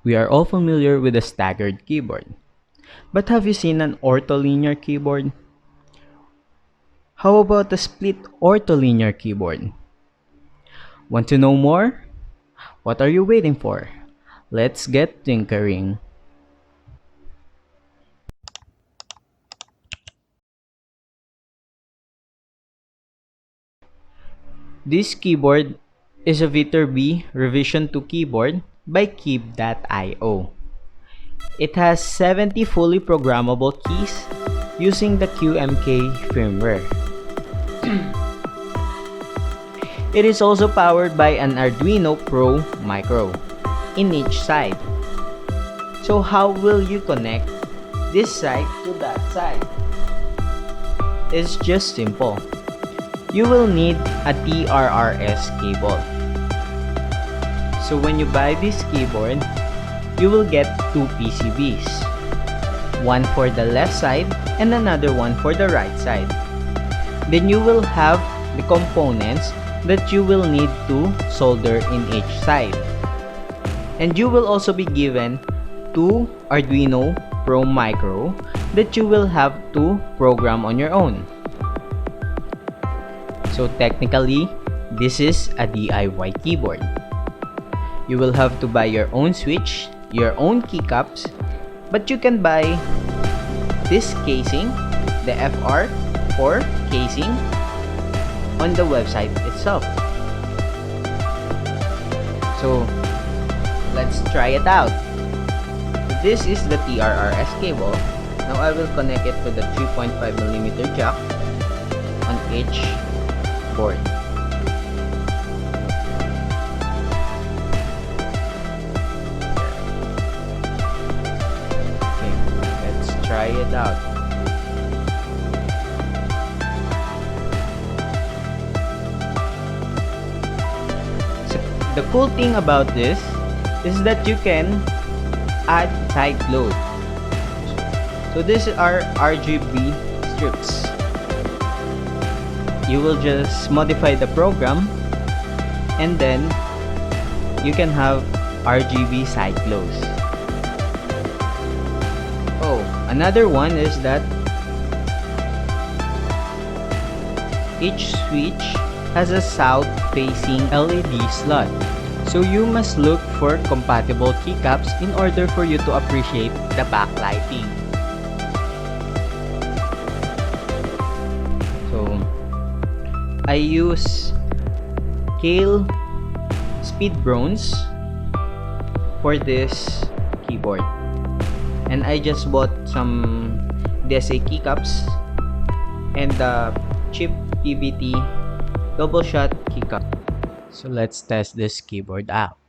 We are all familiar with a staggered keyboard. But have you seen an ortho-linear keyboard? How about a split ortho-linear keyboard? Want to know more? What are you waiting for? Let's get tinkering. This keyboard is a viterbi revision 2 keyboard by Keebio. It has 70 fully programmable keys using the QMK firmware. It is also powered by an Arduino Pro Micro in each side. So how will you connect this side to that side? It's just simple. You will need a TRRS cable. So when you buy this keyboard, you will get two PCBs. One for the left side and another one for the right side. Then you will have the components that you will need to solder in each side. And you will also be given two Arduino Pro Micro that you will have to program on your own. So technically, this is a DIY keyboard. You will have to buy your own switch, your own keycaps, but you can buy this casing, the FR4 casing, on the website itself. So let's try it out. This is the TRRS cable. Now I will connect it to the 3.5mm jack on each board. Okay, let's try it out. So, the cool thing about this is that you can add side load. So these are RGB strips. You will just modify the program and then you can have RGB side close. Oh, another one is that each switch has a south facing LED slot. So you must look for compatible keycaps in order for you to appreciate the backlighting. So I use Kaihl Speed Bronze for this keyboard, and I just bought some DSA keycaps and the cheap PVT double shot keycap. So let's test this keyboard out.